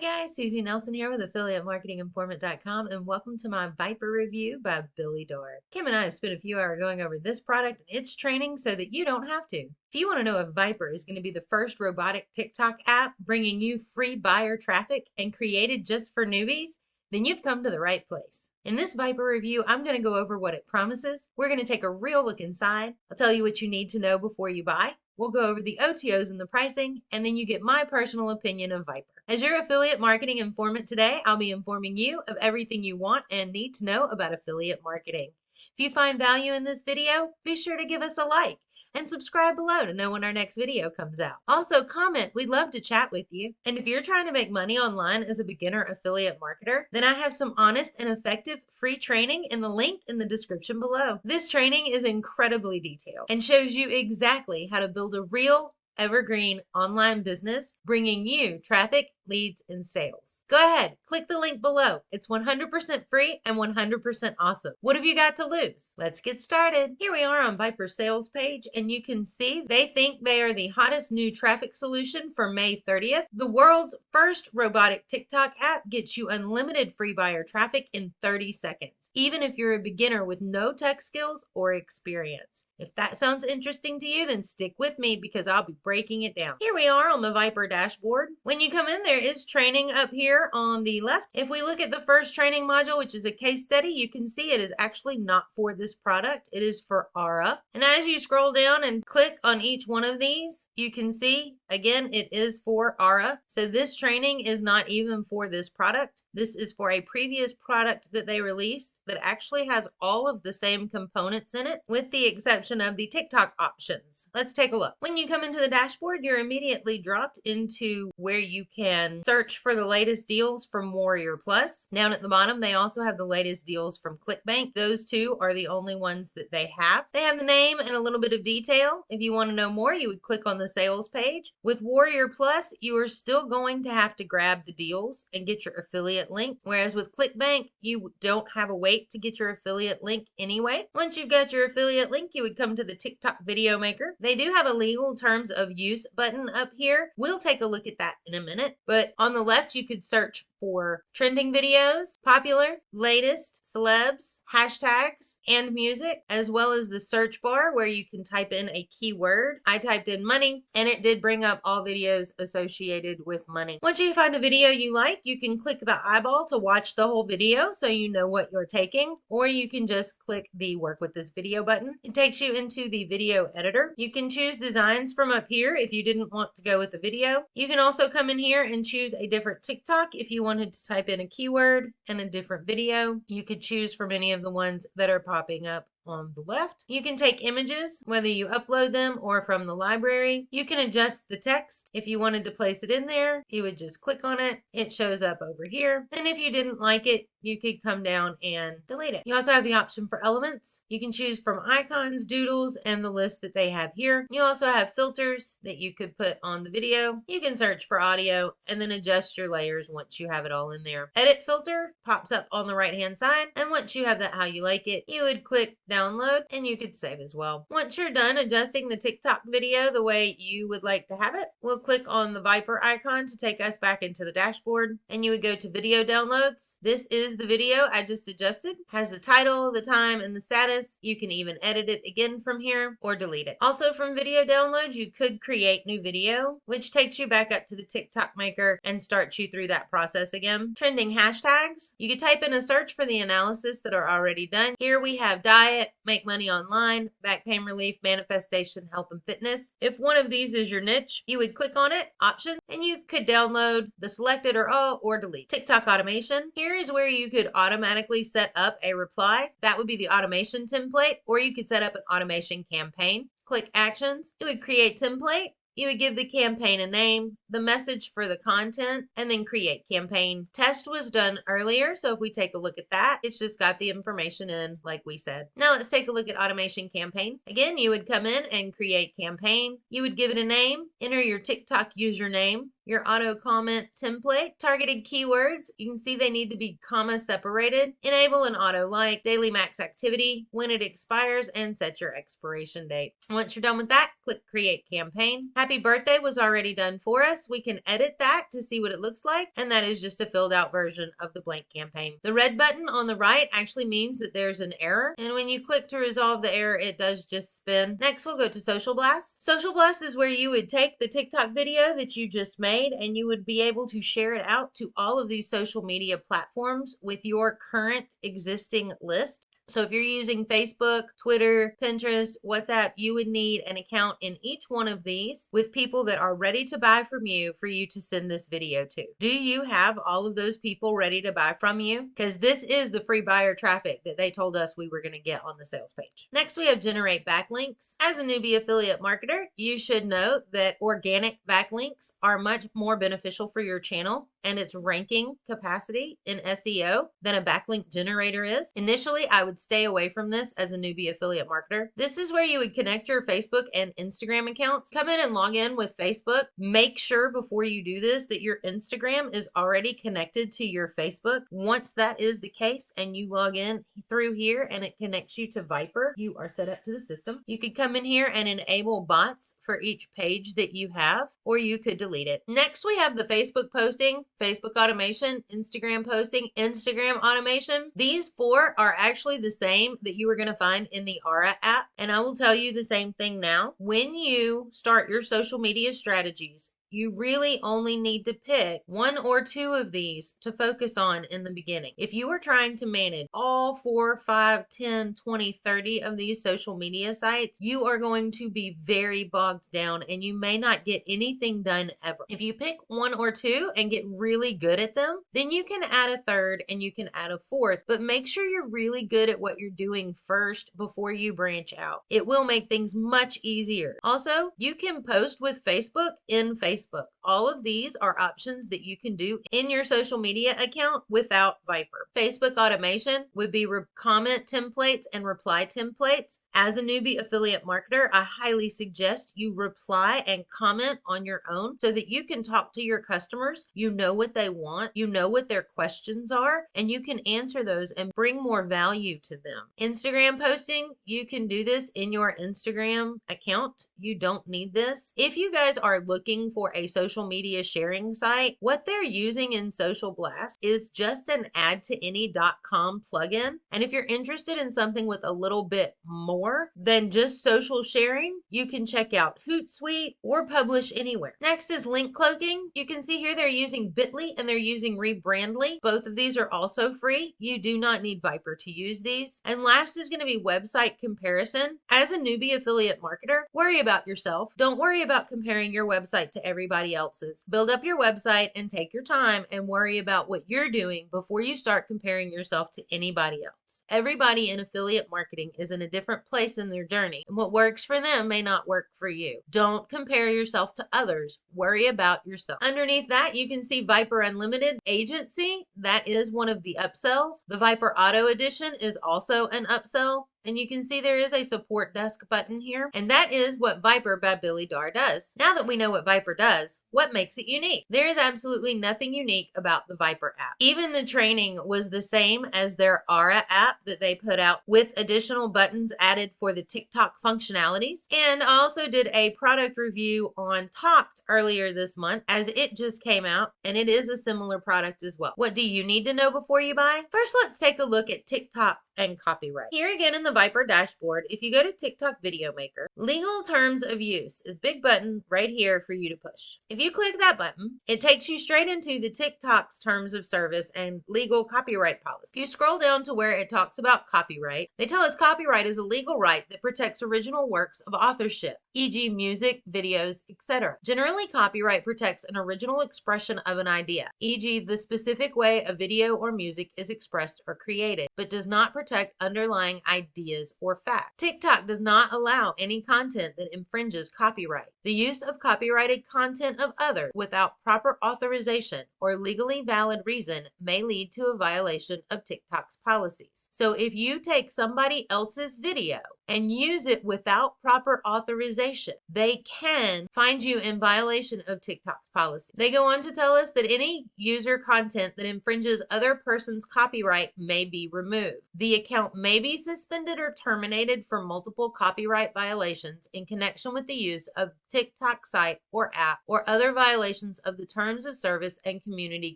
guys, Susie Nelson here with affiliatemarketinginformant.com and welcome to my Viper review by Billy Darr. Kim and I have spent a few hours going over this product and its training so that you don't have to. If you want to know if Viper is going to be the first robotic TikTok app bringing you free buyer traffic and created just for newbies, then you've come to the right place. In this Viper review, I'm going to go over what it promises. We're going to take a real look inside. I'll tell you what you need to know before you buy. We'll go over the OTOs and the pricing, and then you get my personal opinion of Viper. As your affiliate marketing informant today, I'll be informing you of everything you want and need to know about affiliate marketing. If you find value in this video, be sure to give us a like and subscribe below to know when our next video comes out. Also comment, we'd love to chat with you. And if you're trying to make money online as a beginner affiliate marketer, then I have some honest and effective free training in the link in the description below. This training is incredibly detailed and shows you exactly how to build a real evergreen online business, bringing you traffic, leads, and sales. Go ahead, click the link below. It's 100% free and 100% awesome. What have you got to lose? Let's get started. Here we are on Viper's sales page, and you can see they think they are the hottest new traffic solution for May 30th. The world's first robotic TikTok app gets you unlimited free buyer traffic in 30 seconds, even if you're a beginner with no tech skills or experience. If that sounds interesting to you, then stick with me because I'll be breaking it down. Here we are on the Viper dashboard. When you come in, there is training up here on the left. If we look at the first training module, which is a case study, you can see it is actually not for this product. It is for Aura. And as you scroll down and click on each one of these, you can see, again, it is for Aura. So this training is not even for this product. This is for a previous product that they released that actually has all of the same components in it, with the exception of the TikTok options. Let's take a look. When you come into the dashboard, you're immediately dropped into where you can search for the latest deals from Warrior Plus. Down at the bottom, they also have the latest deals from ClickBank. Those two are the only ones that they have. They have the name and a little bit of detail. If you want to know more, you would click on the sales page. With Warrior Plus, you are still going to have to grab the deals and get your affiliate link, whereas with ClickBank, you don't have a wait to get your affiliate link anyway. Once you've got your affiliate link, you would come to the TikTok video maker. They do have a legal terms of use button up here. We'll take a look at that in a minute. But on the left, you could search for trending videos, popular, latest, celebs, hashtags, and music, as well as the search bar where you can type in a keyword. I typed in money, and it did bring up all videos associated with money. Once you find a video you like, you can click the eyeball to watch the whole video so you know what you're taking, or you can just click the work with this video button. It takes you into the video editor. You can choose designs from up here if you didn't want to go with the video. You can also come in here and choose a different TikTok if you wanted to type in a keyword and a different video. You could choose from any of the ones that are popping up on the left. You can take images, whether you upload them or from the library. You can adjust the text. If you wanted to place it in there, you would just click on it. It shows up over here. And if you didn't like it, you could come down and delete it. You also have the option for elements. You can choose from icons, doodles, and the list that they have here. You also have filters that you could put on the video. You can search for audio and then adjust your layers once you have it all in there. Edit filter pops up on the right-hand side. And once you have that how you like it, you would click download and you could save as well. Once you're done adjusting the TikTok video the way you would like to have it, we'll click on the Viper icon to take us back into the dashboard, and you would go to video downloads. This is the video I just adjusted. Has the title, the time, and the status. You can even edit it again from here or delete it. Also from video downloads, you could create new video, which takes you back up to the TikTok maker and starts you through that process again. Trending hashtags. You could type in a search for the analysis that are already done. Here we have diet, make money online, back pain relief, manifestation, health, and fitness. If one of these is your niche, you would click on it, option, and you could download the selected or all or delete. TikTok automation. Here is where you could automatically set up a reply. That would be the automation template, or you could set up an automation campaign. Click actions. It would create template. You would give the campaign a name, the message for the content, and then create campaign. Test was done earlier, so if we take a look at that, it's just got the information in like we said. Now let's take a look at automation campaign. Again, you would come in and create campaign. You would give it a name, enter your TikTok username, your auto comment template, targeted keywords. You can see they need to be comma separated. Enable an auto like, daily max activity, when it expires, and set your expiration date. Once you're done with that, click create campaign. Happy birthday was already done for us. We can edit that to see what it looks like, and that is just a filled out version of the blank campaign. The red button on the right actually means that there's an error, and when you click to resolve the error, it does just spin. Next, we'll go to Social Blast. Social Blast is where you would take the TikTok video that you just made and you would be able to share it out to all of these social media platforms with your current existing list. So if you're using Facebook, Twitter, Pinterest, WhatsApp, you would need an account in each one of these with people that are ready to buy from you for you to send this video to. Do you have all of those people ready to buy from you? Because this is the free buyer traffic that they told us we were going to get on the sales page. Next, we have generate backlinks. As a newbie affiliate marketer, you should know that organic backlinks are much more beneficial for your channel and its ranking capacity in SEO than a backlink generator is. Initially, I would stay away from this as a newbie affiliate marketer. This is where you would connect your Facebook and Instagram accounts. Come in and log in with Facebook. Make sure before you do this that your Instagram is already connected to your Facebook. Once that is the case and you log in through here and it connects you to Viper, you are set up to the system. You could come in here and enable bots for each page that you have, or you could delete it. Next, we have the Facebook posting, Facebook automation, Instagram posting, Instagram automation. These four are actually the same that you are going to find in the Aura app. And I will tell you the same thing now. When you start your social media strategies, you really only need to pick one or two of these to focus on in the beginning. If you are trying to manage all 4, 5, 10, 20, 30 of these social media sites, you are going to be very bogged down and you may not get anything done ever. If you pick one or two and get really good at them, then you can add a third and you can add a fourth, but make sure you're really good at what you're doing first before you branch out. It will make things much easier. Also, you can post with Facebook in Facebook. All of these are options that you can do in your social media account without Viper. Facebook automation would be comment templates and reply templates. As a newbie affiliate marketer, I highly suggest you reply and comment on your own so that you can talk to your customers. You know what they want, you know what their questions are, and you can answer those and bring more value to them. Instagram posting, you can do this in your Instagram account. You don't need this. If you guys are looking for a social media sharing site, what they're using in Social Blast is just an add-to-any.com plugin. And if you're interested in something with a little bit more than just social sharing, you can check out Hootsuite or Publish Anywhere. Next is link cloaking. You can see here they're using Bitly and they're using Rebrandly. Both of these are also free. You do not need Viper to use these. And last is going to be website comparison. As a newbie affiliate marketer, worry about yourself. Don't worry about comparing your website to everybody else's. Build up your website and take your time and worry about what you're doing before you start comparing yourself to anybody else. Everybody in affiliate marketing is in a different place in their journey, and what works for them may not work for you. Don't compare yourself to others. Worry about yourself. Underneath that, you can see Viper Unlimited Agency. That is one of the upsells. The Viper Auto Edition is also an upsell. And you can see there is a support desk button here. And that is what Viper by Billy Darr does. Now that we know what Viper does, what makes it unique? There is absolutely nothing unique about the Viper app. Even the training was the same as their Aura app that they put out with additional buttons added for the TikTok functionalities. And I also did a product review on Talked earlier this month as it just came out. And it is a similar product as well. What do you need to know before you buy? First, let's take a look at TikTok and copyright. Here again in the Viper dashboard, if you go to TikTok Video Maker, legal terms of use is a big button right here for you to push. If you click that button, it takes you straight into the TikTok's terms of service and legal copyright policy. If you scroll down to where it talks about copyright, they tell us copyright is a legal right that protects original works of authorship, e.g. music, videos, etc. Generally, copyright protects an original expression of an idea, e.g. the specific way a video or music is expressed or created, but does not protect underlying ideas ideas, or facts. TikTok does not allow any content that infringes copyright. The use of copyrighted content of others without proper authorization or legally valid reason may lead to a violation of TikTok's policies. So if you take somebody else's video and use it without proper authorization, they can find you in violation of TikTok's policy. They go on to tell us that any user content that infringes other person's copyright may be removed. The account may be suspended or terminated for multiple copyright violations in connection with the use of TikTok site or app or other violations of the terms of service and community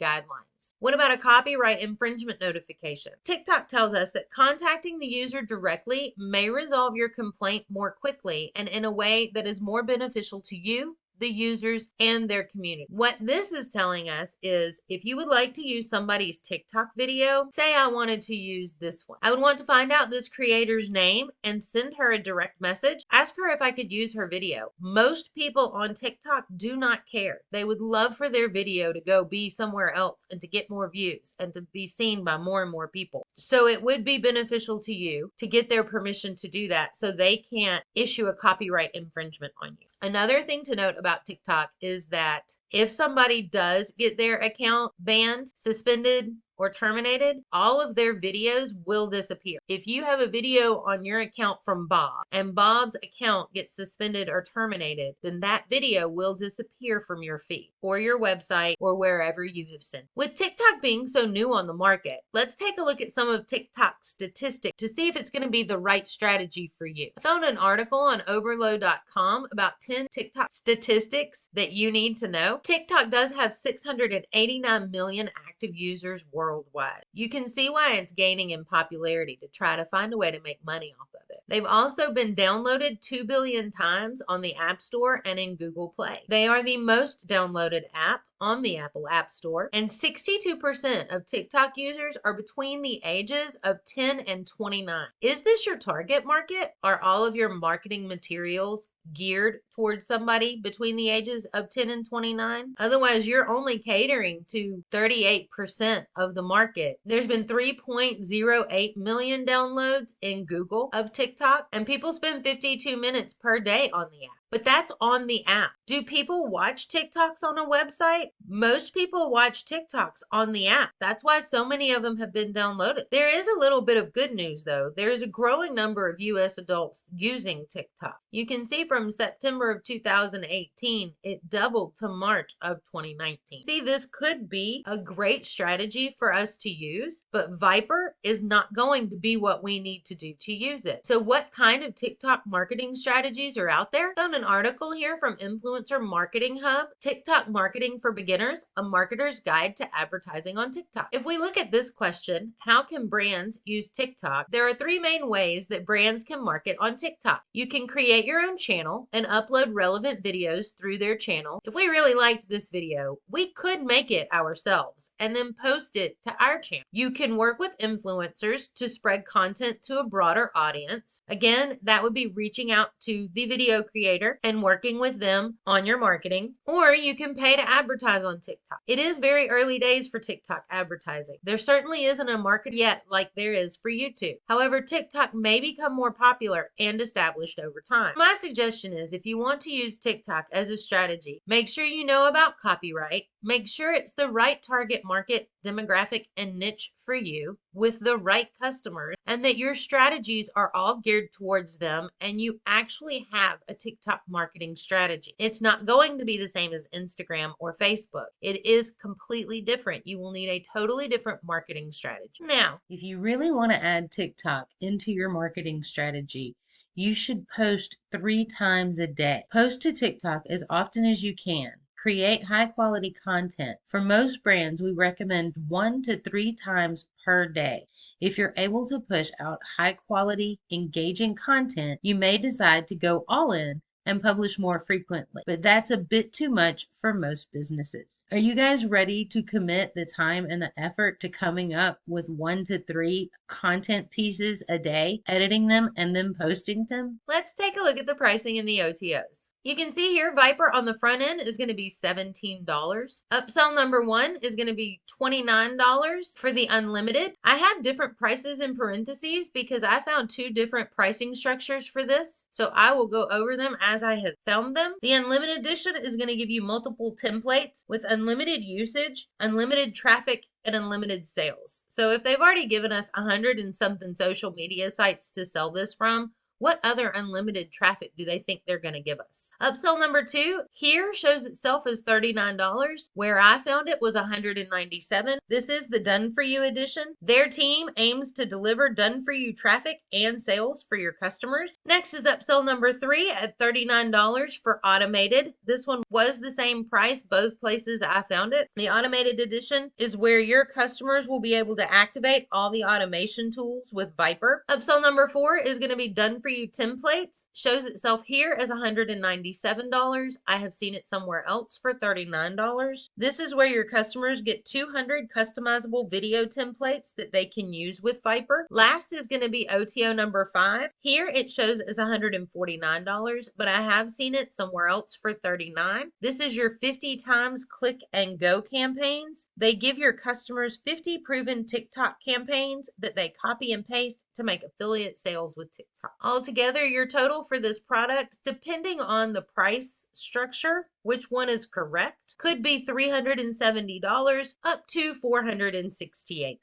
guidelines. What about a copyright infringement notification? TikTok tells us that contacting the user directly may resolve your complaint more quickly and in a way that is more beneficial to you, the users, and their community. What this is telling us is if you would like to use somebody's TikTok video, say I wanted to use this one. I would want to find out this creator's name and send her a direct message. Ask her if I could use her video. Most people on TikTok do not care. They would love for their video to go be somewhere else and to get more views and to be seen by more and more people. So it would be beneficial to you to get their permission to do that so they can't issue a copyright infringement on you. Another thing to note about TikTok is that if somebody does get their account banned, suspended, or terminated, all of their videos will disappear. If you have a video on your account from Bob and Bob's account gets suspended or terminated, then that video will disappear from your feed or your website or wherever you have sent. With TikTok being so new on the market, let's take a look at some of TikTok's statistics to see if it's going to be the right strategy for you. I found an article on overload.com about 10 TikTok statistics that you need to know. TikTok does have 689 million active users worldwide. You can see why it's gaining in popularity to try to find a way to make money off of it. They've also been downloaded 2 billion times on the App Store and in Google Play. They are the most downloaded app on the Apple App Store, and 62% of TikTok users are between the ages of 10 and 29. Is this your target market? Are all of your marketing materials geared towards somebody between the ages of 10 and 29? Otherwise, you're only catering to 38% of the market. There's been 3.08 million downloads in Google of TikTok, and people spend 52 minutes per day on the app. But that's on the app. Do people watch TikToks on a website? Most people watch TikToks on the app. That's why so many of them have been downloaded. There is a little bit of good news though. There is a growing number of US adults using TikTok. You can see from September of 2018, it doubled to March of 2019. See, this could be a great strategy for us to use, but Viper is not going to be what we need to do to use it. So what kind of TikTok marketing strategies are out there? Found an article here from Influencer Marketing Hub, TikTok Marketing for Beginners, a marketer's guide to advertising on TikTok. If we look at this question, how can brands use TikTok? There are 3 main ways that brands can market on TikTok. You can create your own channel and upload relevant videos through their channel. If we really liked this video, we could make it ourselves and then post it to our channel. You can work with influencers to spread content to a broader audience. Again, that would be reaching out to the video creator and working with them on your marketing, or you can pay to advertise on TikTok. It is very early days for TikTok advertising. There certainly isn't a market yet like there is for YouTube. However, TikTok may become more popular and established over time. My suggestion is if you want to use TikTok as a strategy, make sure you know about copyright, make sure it's the right target market, demographic, and niche for you with the right customers, and that your strategies are all geared towards them and you actually have a TikTok marketing strategy. It's not going to be the same as Instagram or Facebook. It is completely different. You will need a totally different marketing strategy. Now, if you really want to add TikTok into your marketing strategy, you should post 3 times a day. Post to TikTok as often as you can. Create high quality content. For most brands, we recommend 1 to 3 times per day. If you're able to push out high quality, engaging content, you may decide to go all in and publish more frequently, but that's a bit too much for most businesses. Are you guys ready to commit the time and the effort to coming up with 1 to 3 content pieces a day, editing them, and then posting them? Let's take a look at the pricing in the OTOs. You can see here Viper on the front end is going to be $17. Upsell number 1 is going to be $29 for the unlimited. I have different prices in parentheses because I found 2 different pricing structures for this. So I will go over them as I have found them. The unlimited edition is going to give you multiple templates with unlimited usage, unlimited traffic, and unlimited sales. So if they've already given us 100 and something social media sites to sell this from, what other unlimited traffic do they think they're going to give us? Upsell number 2 here shows itself as $39. Where I found it was $197. This is the done for you edition. Their team aims to deliver done for you traffic and sales for your customers. Next is upsell number 3 at $39 for automated. This one was the same price both places I found it. The automated edition is where your customers will be able to activate all the automation tools with Viper. Upsell number 4 is going to be done for you templates. Shows itself here as $197. I have seen it somewhere else for $39. This is where your customers get 200 customizable video templates that they can use with Viper. Last is going to be OTO number 5. Here it shows as $149, but I have seen it somewhere else for $39. This is your 50 times click and go campaigns. They give your customers 50 proven TikTok campaigns that they copy and paste to make affiliate sales with TikTok. Altogether, your total for this product, depending on the price structure, which one is correct, could be $370 up to $468.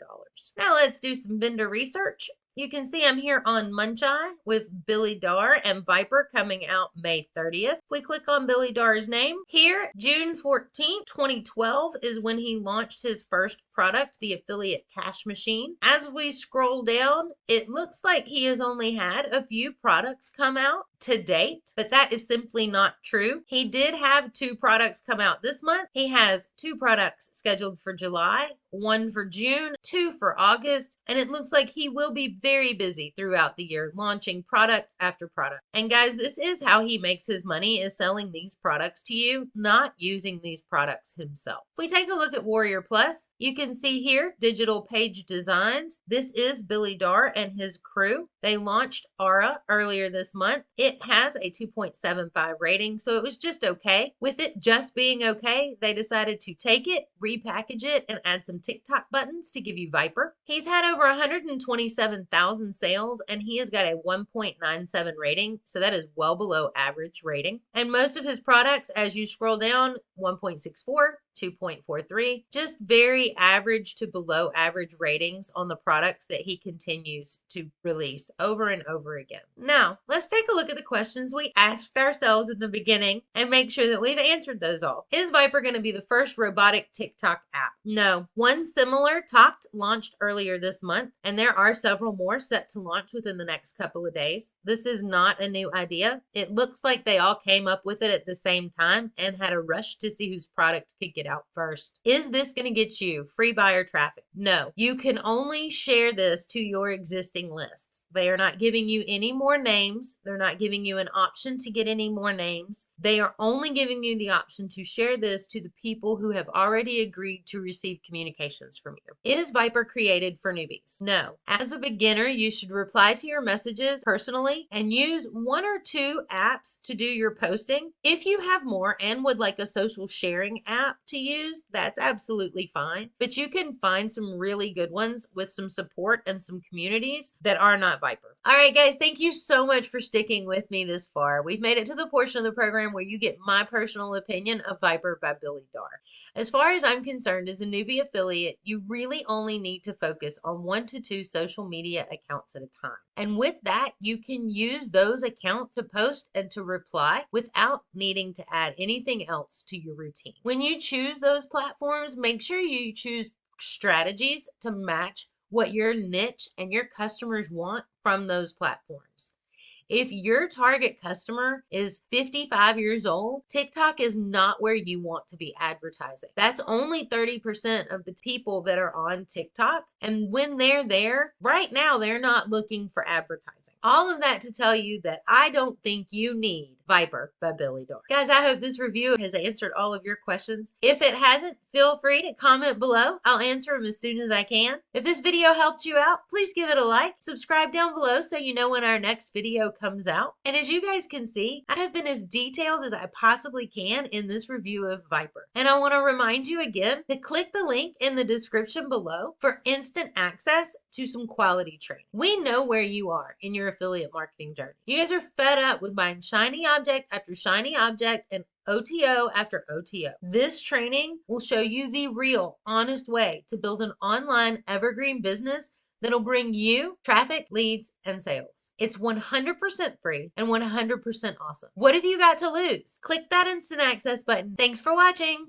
Now let's do some vendor research. You can see I'm here on Muncheye with Billy Darr and Viper coming out May 30th. If we click on Billy Darr's name, here June 14th, 2012 is when he launched his first product, the affiliate cash machine. As we scroll down, it looks like he has only had a few products come out to date, but that is simply not true. He did have 2 products come out this month. He has 2 products scheduled for July, 1 for June, 2 for August, and it looks like he will be very busy throughout the year launching product after product. And guys, this is how he makes his money, is selling these products to you, not using these products himself. If we take a look at Warrior Plus, you can see here digital page designs. This is Billy Darr and his crew. They launched Aura earlier this month. It has a 2.75 rating, so it was just okay. With it just being okay, they decided to take it, repackage it, and add some TikTok buttons to give you Viper. He's had over 127,000 sales, and he has got a 1.97 rating, so that is well below average rating. And most of his products, as you scroll down, 1.64, 2.43, just very average to below average ratings on the products that he continues to release over and over again. Now, let's take a look at the questions we asked ourselves in the beginning and make sure that we've answered those all. Is Viper going to be the first robotic TikTok app? No. One similar Talked launched earlier this month, and there are several more set to launch within the next couple of days. This is not a new idea. It looks like they all came up with it at the same time and had a rush to see whose product could get out first. Is this going to get you free buyer traffic? No. You can only share this to your existing lists. They are not giving you any more names. They're not giving you an option to get any more names. They are only giving you the option to share this to the people who have already agreed to receive communications from you. Is Viper created for newbies? No. As a beginner, you should reply to your messages personally and use 1 or 2 apps to do your posting. If you have more and would like a social sharing app to use, that's absolutely fine. But you can find some really good ones with some support and some communities that are not Viper. All right, guys, thank you so much for sticking with me this far. We've made it to the portion of the program where you get my personal opinion of Viper by Billy Darr. As far as I'm concerned, as a newbie affiliate, you really only need to focus on 1 to 2 social media accounts at a time. And with that, you can use those accounts to post and to reply without needing to add anything else to your routine. When you choose those platforms, make sure you choose strategies to match what your niche and your customers want from those platforms. If your target customer is 55 years old, TikTok is not where you want to be advertising. That's only 30% of the people that are on TikTok. And when they're there, right now, they're not looking for advertising. All of that to tell you that I don't think you need Viper by Billy Darr. Guys, I hope this review has answered all of your questions. If it hasn't, feel free to comment below. I'll answer them as soon as I can. If this video helped you out, please give it a like. Subscribe down below so you know when our next video comes out. And as you guys can see, I have been as detailed as I possibly can in this review of Viper. And I want to remind you again to click the link in the description below for instant access to some quality training. We know where you are in your affiliate marketing journey. You guys are fed up with buying shiny object after shiny object and OTO after OTO. This training will show you the real, honest way to build an online evergreen business that'll bring you traffic, leads, and sales. It's 100% free and 100% awesome. What have you got to lose? Click that instant access button. Thanks for watching.